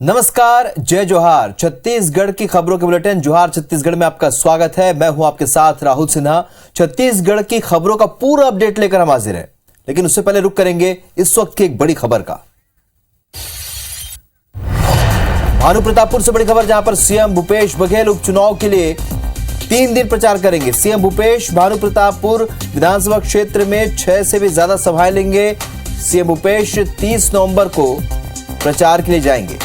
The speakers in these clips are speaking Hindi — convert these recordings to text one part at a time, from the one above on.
नमस्कार, जय जोहार। छत्तीसगढ़ की खबरों के बुलेटिन जोहार छत्तीसगढ़ में आपका स्वागत है। मैं हूं आपके साथ राहुल सिन्हा। छत्तीसगढ़ की खबरों का पूरा अपडेट लेकर हम हाजिर हैं, लेकिन उससे पहले रुक करेंगे इस वक्त की एक बड़ी खबर का। भानुप्रतापपुर से बड़ी खबर, जहां पर सीएम भूपेश बघेल उपचुनाव के लिए 3 दिन प्रचार करेंगे। सीएम भूपेश भानुप्रतापपुर विधानसभा क्षेत्र में 6 से भी ज्यादा सभाएं लेंगे। सीएम भूपेश 30 नवंबर को प्रचार के लिए जाएंगे।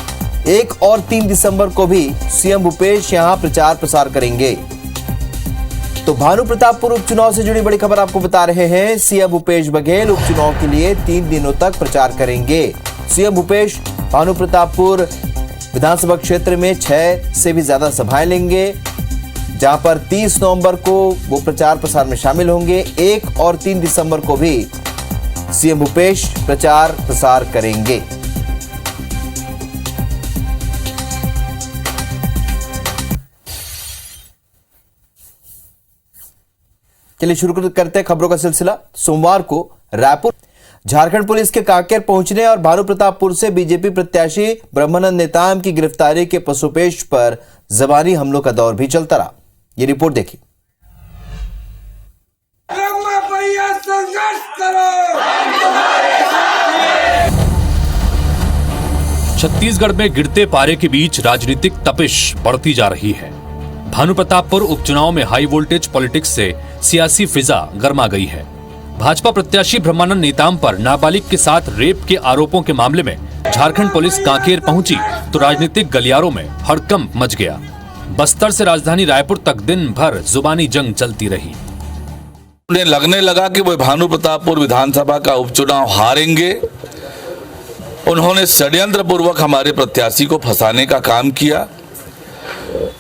1 और 3 दिसंबर को भी सीएम भूपेश यहां प्रचार प्रसार करेंगे। तो भानुप्रतापपुर उपचुनाव से जुड़ी बड़ी खबर आपको बता रहे हैं। सीएम भूपेश बघेल उपचुनाव के लिए 3 दिनों तक प्रचार करेंगे। सीएम भूपेश भानुप्रतापपुर विधानसभा क्षेत्र में 6 से भी ज्यादा सभाएं लेंगे, जहां पर 30 नवंबर को वो प्रचार प्रसार में शामिल होंगे। 1 और 3 दिसंबर को भी सीएम भूपेश प्रचार प्रसार करेंगे। चलिए शुरू करते हैं खबरों का सिलसिला। सोमवार को रायपुर झारखंड पुलिस के कांकेर पहुंचने और भानुप्रतापपुर से बीजेपी प्रत्याशी ब्रह्मानंद नेताम की गिरफ्तारी के पसोपेश पर जबानी हमलों का दौर भी चलता रहा। ये रिपोर्ट देखिए। छत्तीसगढ़ में गिरते पारे के बीच राजनीतिक तपिश बढ़ती जा रही है। भानुप्रतापपुर उपचुनाव में हाई वोल्टेज पॉलिटिक्स से सियासी फिजा गर्मा गई है। भाजपा प्रत्याशी ब्रह्मानंद नेताम पर नाबालिग के साथ रेप के आरोपों के मामले में झारखंड पुलिस कांकेर पहुंची तो राजनीतिक गलियारों में हड़कंप मच गया। बस्तर से राजधानी रायपुर तक दिन भर जुबानी जंग चलती रही। उन्हें लगने लगा कि वो भानुप्रतापपुर विधानसभा का उपचुनाव हारेंगे। उन्होंने षड्यंत्र पूर्वक हमारे प्रत्याशी को फंसाने का काम किया।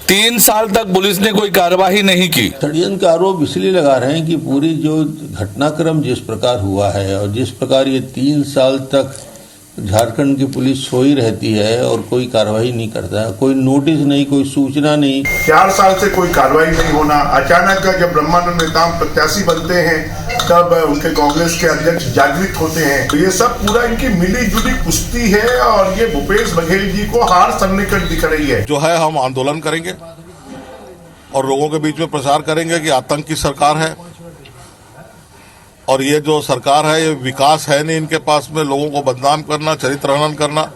3 साल तक पुलिस ने कोई कार्रवाई नहीं की। षड्यंत्र का आरोप इसलिए लगा रहे हैं कि पूरी जो घटनाक्रम जिस प्रकार हुआ है और जिस प्रकार ये 3 साल तक झारखंड की पुलिस सोई रहती है और कोई कार्रवाई नहीं करता है, कोई नोटिस नहीं, कोई सूचना नहीं। 4 साल से कोई कार्रवाई नहीं होना। अचानक जब ब्रह्मानंद नेताम प्रत्याशी बनते हैं तब उनके कांग्रेस के अध्यक्ष जागृत होते हैं। तो ये सब पूरा इनकी मिली जुली कुश्ती है और ये भूपेश बघेल जी को हार सन्निकट दिख रही है। जो है हम आंदोलन करेंगे और लोगों के बीच में प्रचार करेंगे कि आतंक की सरकार है और ये जो सरकार है ये विकास है नहीं इनके पास में। लोगों को बदनाम करना, चरित्र हनन करना,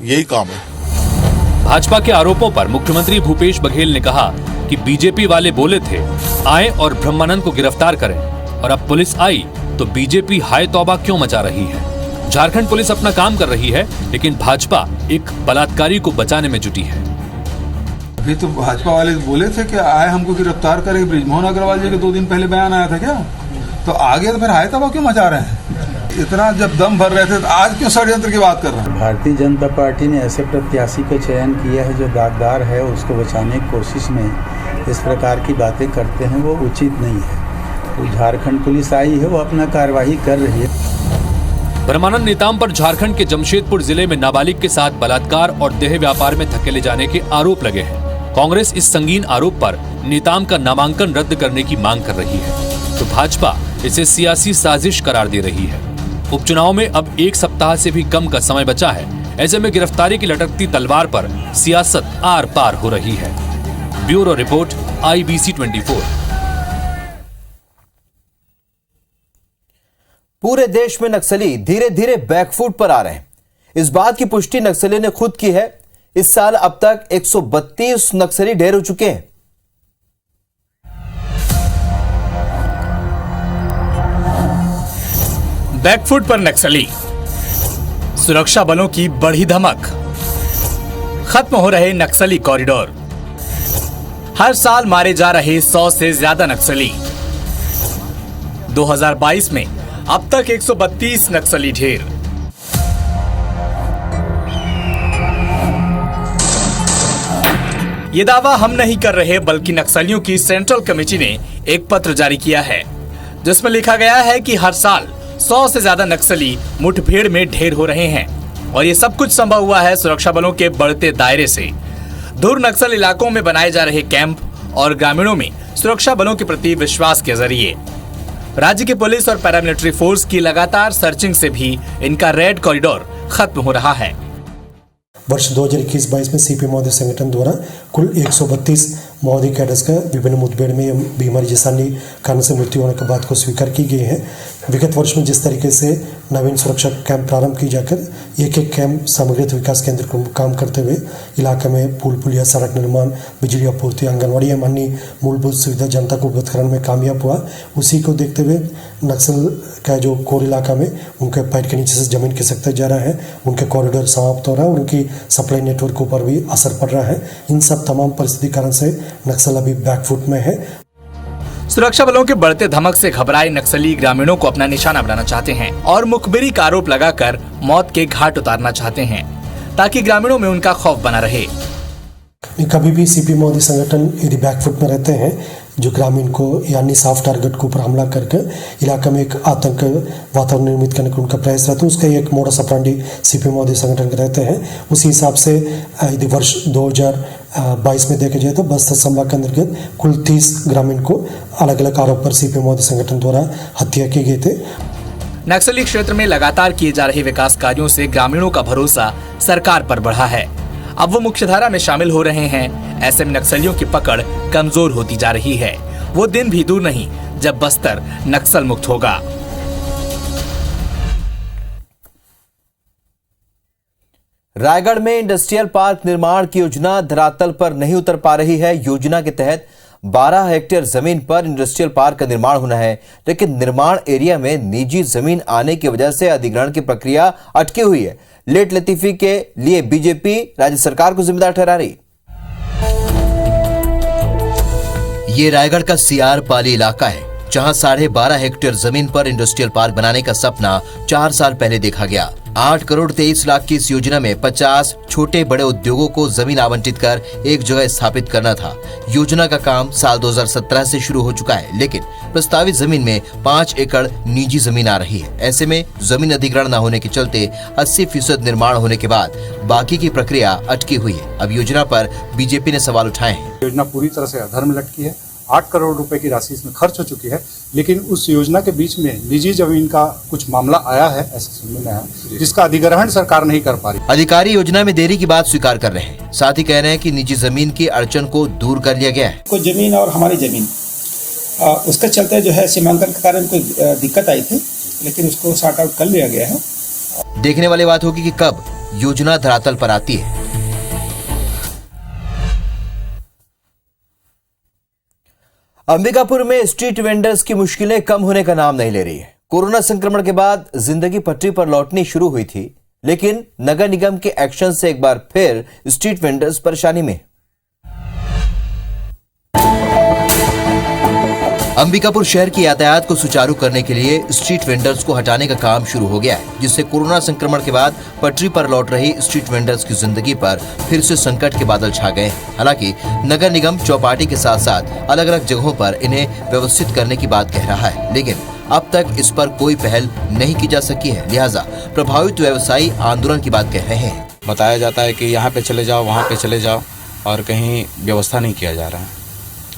यही काम है। भाजपा के आरोपों पर मुख्यमंत्री भूपेश बघेल ने कहा कि बीजेपी वाले बोले थे आए और ब्रह्मानंद को गिरफ्तार करें, और अब पुलिस आई तो बीजेपी हाय तौबा क्यों मचा रही है। झारखंड पुलिस अपना काम कर रही है, लेकिन भाजपा एक बलात्कारी को बचाने में जुटी है। अभी तो भाजपा वाले बोले थे कि आए हमको गिरफ्तार करें। बृजमोहन अग्रवाल जी के 2 दिन पहले बयान आया था क्या? तो आगे तो फिर हाय तौबा क्यों मचा रहे हैं? इतना जब दम भर रहे थे तो आज क्यों षड्यंत्र की बात कर रहे हैं? भारतीय जनता पार्टी ने ऐसे प्रत्याशी का चयन किया है जो दागदार है, उसको बचाने की कोशिश में इस प्रकार की बातें करते हैं, वो उचित नहीं है। तो झारखंड पुलिस आई है, वो अपना कार्यवाही कर रही है। ब्रह्मानंद नेताम पर झारखंड के जमशेदपुर जिले में नाबालिग के साथ बलात्कार और देह व्यापार में धकेले जाने के आरोप लगे हैं। कांग्रेस इस संगीन आरोप पर नेताम का नामांकन रद्द करने की मांग कर रही है, तो भाजपा इसे सियासी साजिश करार दे रही है। उपचुनाव में अब 1 सप्ताह से भी कम का समय बचा है। ऐसे में गिरफ्तारी की लटकती तलवार पर सियासत आर पार हो रही है। Bureau report, IBC 24। पूरे देश में नक्सली धीरे धीरे बैकफुट पर आ रहे हैं। इस बात की पुष्टि नक्सलियों ने खुद की है। इस साल अब तक 132 नक्सली ढेर हो चुके हैं। बैकफुट पर नक्सली, सुरक्षा बलों की बढ़ी धमक, खत्म हो रहे नक्सली कॉरिडोर, हर साल मारे जा रहे 100 से ज्यादा नक्सली। 2022 में अब तक 132 नक्सली ढेर। ये दावा हम नहीं कर रहे, बल्कि नक्सलियों की सेंट्रल कमेटी ने एक पत्र जारी किया है, जिसमें लिखा गया है कि हर साल 100 से ज्यादा नक्सली मुठभेड़ में ढेर हो रहे हैं, और ये सब कुछ संभव हुआ है सुरक्षा बलों के बढ़ते दायरे से। दूर नक्सल इलाकों में बनाए जा रहे कैंप और ग्रामीणों में सुरक्षा बलों के प्रति विश्वास के जरिए राज्य की पुलिस और पैरामिलिट्री फोर्स की लगातार सर्चिंग से भी इनका रेड कॉरिडोर खत्म हो रहा है। वर्ष 2021-22 में सीपी माओवादी संगठन द्वारा कुल 132 माओवादी कैडर्स का विभिन्न मुठभेड़ में बीमारी जैसानी कारण से मृत्यु होने के बाद को स्वीकार की गई है। विगत वर्ष में जिस तरीके से नवीन सुरक्षा कैंप प्रारंभ की जाकर एक कैंप समग्र विकास केंद्र को काम करते हुए इलाके में पुल पुलिया, सड़क निर्माण, बिजली आपूर्ति, आंगनबाड़ी एवं अन्य मूलभूत सुविधा जनता को उपलब्ध कराने में कामयाब हुआ, उसी को देखते हुए नक्सल का जो कोर इलाका में उनके पैर के नीचे से जमीन खिसकता जा रहा है, उनके कॉरिडोर समाप्त हो रहा है, उनकी सप्लाई नेटवर्क के ऊपर भी असर पड़ रहा है। इन सब तमाम परिस्थिति कारण से नक्सल अभी बैकफुट में है। सुरक्षा बलों के बढ़ते धमक से घबराए नक्सली ग्रामीणों को अपना निशाना बनाना चाहते हैं और मुखबिरी का आरोप लगाकर मौत के घाट उतारना चाहते हैं ताकि ग्रामीणों में उनका खौफ बना रहे। कभी भी सीपी माओवादी संगठन यदि बैकफुट में रहते हैं, जो ग्रामीण को यानी सॉफ्ट टारगेट के ऊपर हमला करके इलाका में एक आतंक वातावरण निर्मित करने का उनका प्रयास रहता है, उसका एक मोडस ऑपरेंडी सीपी माओवादी संगठन के रहते हैं। उसी हिसाब से यदि वर्ष 2022 में देखा जाए तो बस्तर संभाग के अंतर्गत कुल 30 ग्रामीण को अलग अलग आरोप पर सीपी माओवादी संगठन द्वारा हत्या किए गए थे। नक्सली क्षेत्र में लगातार किए जा रहे विकास कार्यों से ग्रामीणों का भरोसा सरकार पर बढ़ा है। अब वो मुख्यधारा में शामिल हो रहे हैं। ऐसे में नक्सलियों की पकड़ कमजोर होती जा रही है। वो दिन भी दूर नहीं जब बस्तर नक्सल मुक्त होगा। रायगढ़ में इंडस्ट्रियल पार्क निर्माण की योजना धरातल पर नहीं उतर पा रही है। योजना के तहत 12 हेक्टेयर जमीन पर इंडस्ट्रियल पार्क का निर्माण होना है, लेकिन निर्माण एरिया में निजी जमीन आने की वजह से अधिग्रहण की प्रक्रिया अटकी हुई है। लेट लतीफी के लिए बीजेपी राज्य सरकार को जिम्मेदार ठहरा रही। ये रायगढ़ का सीआर पाली इलाका है, जहां 12.5 हेक्टेयर जमीन पर इंडस्ट्रियल पार्क बनाने का सपना 4 साल पहले देखा गया। 8 करोड़ 23 लाख की इस योजना में 50 छोटे बड़े उद्योगों को जमीन आवंटित कर एक जगह स्थापित करना था। योजना का काम साल 2017 से शुरू हो चुका है, लेकिन प्रस्तावित जमीन में 5 एकड़ निजी जमीन आ रही है। ऐसे में जमीन अधिग्रहण न होने के चलते 80% निर्माण होने के बाद बाकी की प्रक्रिया अटकी हुई है। अब योजना पर बीजेपी ने सवाल उठाए हैं। योजना पूरी तरह से अधर में लटकी है। 8 करोड़ रुपए की राशि इसमें खर्च हो चुकी है, लेकिन उस योजना के बीच में निजी जमीन का कुछ मामला आया है, ऐसा सुनने में आया, जिसका अधिग्रहण सरकार नहीं कर पा रही। अधिकारी योजना में देरी की बात स्वीकार कर रहे हैं, साथ ही कह रहे हैं कि निजी जमीन की अड़चन को दूर कर लिया गया है। कोई जमीन और हमारी जमीन उसके चलते जो है सीमांकन के कारण कोई दिक्कत आई थी, लेकिन उसको सॉर्ट आउट कर लिया गया है। देखने वाली बात होगी कि कब योजना धरातल पर आती है। अंबिकापुर में स्ट्रीट वेंडर्स की मुश्किलें कम होने का नाम नहीं ले रही है। कोरोना संक्रमण के बाद जिंदगी पटरी पर लौटनी शुरू हुई थी, लेकिन नगर निगम के एक्शन से एक बार फिर स्ट्रीट वेंडर्स परेशानी में। अंबिकापुर शहर की यातायात को सुचारू करने के लिए स्ट्रीट वेंडर्स को हटाने का काम शुरू हो गया है, जिससे कोरोना संक्रमण के बाद पटरी पर लौट रही स्ट्रीट वेंडर्स की जिंदगी पर फिर से संकट के बादल छा गए हैं। हालांकि नगर निगम चौपाटी के साथ साथ अलग अलग जगहों पर इन्हें व्यवस्थित करने की बात कह रहा है, लेकिन अब तक इस पर कोई पहल नहीं की जा सकी है। लिहाजा प्रभावित व्यवसायी आंदोलन की बात कह रहे हैं। बताया जाता है कि यहाँ पे चले जाओ, वहाँ पे चले जाओ, और कहीं व्यवस्था नहीं किया जा रहा है।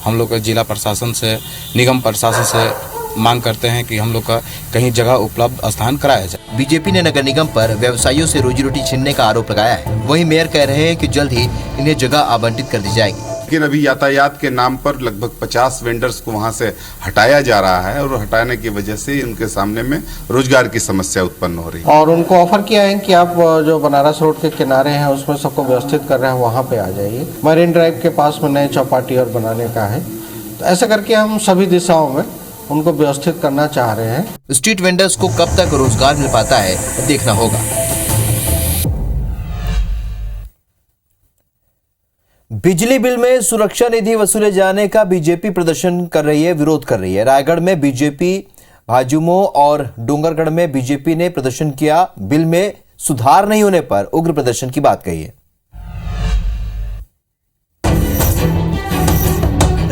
हम लोग जिला प्रशासन से, निगम प्रशासन से मांग करते हैं कि हम लोग का कहीं जगह उपलब्ध स्थान कराया जाए। बीजेपी ने नगर निगम पर व्यवसायियों से रोजी रोटी छीनने का आरोप लगाया है। वहीं मेयर कह रहे हैं कि जल्द ही इन्हें जगह आवंटित कर दी जाएगी। लेकिन अभी यातायात के नाम पर लगभग 50 वेंडर्स को वहां से हटाया जा रहा है, और हटाने की वजह से उनके सामने में रोजगार की समस्या उत्पन्न हो रही है। और उनको ऑफर किया है कि आप जो बनारस रोड के किनारे हैं उसमें सबको व्यवस्थित कर रहे हैं, वहां पे आ जाइए। मरीन ड्राइव के पास में नए चौपाटी और बनाने का है, तो ऐसा करके हम सभी दिशाओं में उनको व्यवस्थित करना चाह रहे हैं। स्ट्रीट वेंडर्स को कब तक रोजगार मिल पाता है, देखना होगा। बिजली बिल में सुरक्षा निधि वसूले जाने का बीजेपी प्रदर्शन कर रही है, विरोध कर रही है। रायगढ़ में बीजेपी, भाजुमो और डूंगरगढ़ में बीजेपी ने प्रदर्शन किया। बिल में सुधार नहीं होने पर उग्र प्रदर्शन की बात कही है।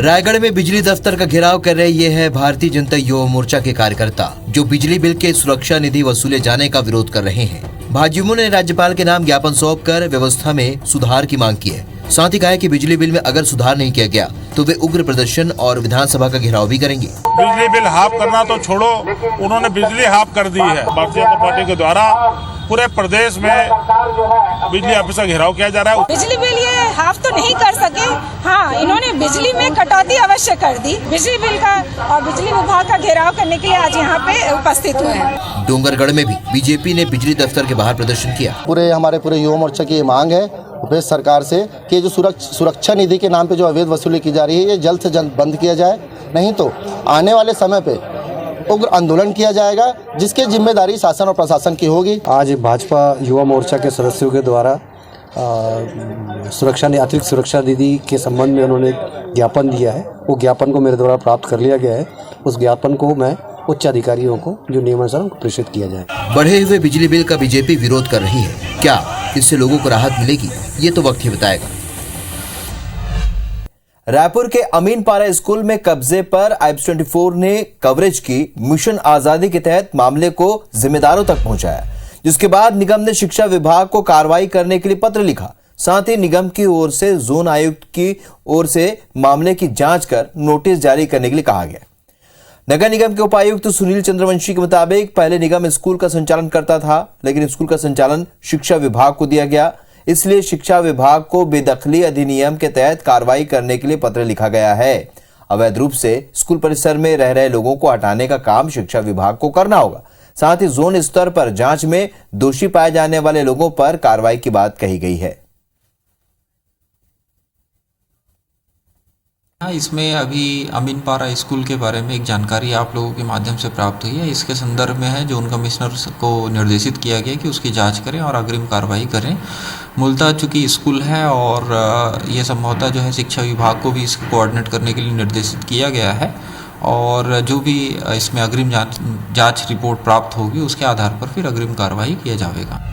रायगढ़ में बिजली दफ्तर का घेराव कर रहे ये है भारतीय जनता युवा मोर्चा के कार्यकर्ता, जो बिजली बिल के सुरक्षा निधि वसूले जाने का विरोध कर रहे हैं। भाजयुमो ने राज्यपाल के नाम ज्ञापन सौंप कर व्यवस्था में सुधार की मांग की है। साथ ही कहा है कि बिजली बिल में अगर सुधार नहीं किया गया तो वे उग्र प्रदर्शन और विधानसभा का घेराव भी करेंगे। बिजली बिल हाफ करना तो छोड़ो, उन्होंने बिजली हाफ कर दी है। भारतीय जनता पार्टी के द्वारा पूरे प्रदेश में बिजली ऑफिस का घेराव किया जा रहा है। बिजली बिल ये हाफ तो नहीं कर सके, हाँ इन्होंने बिजली में कटौती अवश्य कर दी। बिजली बिल का और बिजली विभाग का घेराव करने के लिए आज यहाँ पे उपस्थित हुए हैं। डोंगरगढ़ में भी बीजेपी ने बिजली दफ्तर के बाहर प्रदर्शन किया। हमारे पूरे युवा मोर्चा की मांग है प्रदेश सरकार से कि जो सुरक्षा निधि के नाम पे जो अवैध वसूली की जा रही है ये जल्द से जल्द बंद किया जाए, नहीं तो आने वाले समय पे उग्र आंदोलन किया जाएगा जिसकी जिम्मेदारी शासन और प्रशासन की होगी। आज भाजपा युवा मोर्चा के सदस्यों के द्वारा अतिरिक्त सुरक्षा निधि के संबंध में उन्होंने ज्ञापन दिया है। वो ज्ञापन को मेरे द्वारा प्राप्त कर लिया गया है। उस ज्ञापन को मैं उच्च अधिकारियों को जो नियमानुसार उनको प्रेषित किया जाए। बढ़े हुए बिजली बिल का बीजेपी विरोध कर रही है। क्या इससे लोगों को राहत मिलेगी, ये तो वक्त ही बताएगा। रायपुर के अमीनपारा स्कूल में कब्जे पर आइब्स 24 ने कवरेज की। मिशन आजादी के तहत मामले को जिम्मेदारों तक पहुंचाया, जिसके बाद निगम ने शिक्षा विभाग को कार्रवाई करने के लिए पत्र लिखा। साथ ही निगम की ओर से जोन आयुक्त की ओर से मामले की जांच कर नोटिस जारी करने के लिए कहा गया। नगर निगम के उपायुक्त सुनील चंद्रवंशी के मुताबिक पहले निगम स्कूल का संचालन करता था, लेकिन स्कूल का संचालन शिक्षा विभाग को दिया गया। इसलिए शिक्षा विभाग को बेदखली अधिनियम के तहत कार्रवाई करने के लिए पत्र लिखा गया है। अवैध रूप से स्कूल परिसर में रह रहे लोगों को हटाने का काम शिक्षा विभाग को करना होगा। साथ ही जोन स्तर पर जांच में दोषी पाए जाने वाले लोगों पर कार्रवाई की बात कही गई है। इसमें अभी अमीनपारा स्कूल के बारे में एक जानकारी आप लोगों के माध्यम से प्राप्त हुई है। इसके संदर्भ में है जोन कमिश्नर को निर्देशित किया गया कि उसकी जांच करें और अग्रिम कार्रवाई करें। मूलतः चूँकि स्कूल है और ये संभवतः जो है शिक्षा विभाग को भी इसको कोऑर्डिनेट करने के लिए निर्देशित किया गया है और जो भी इसमें अग्रिम जांच रिपोर्ट प्राप्त होगी उसके आधार पर फिर अग्रिम कार्रवाई किया जाएगा।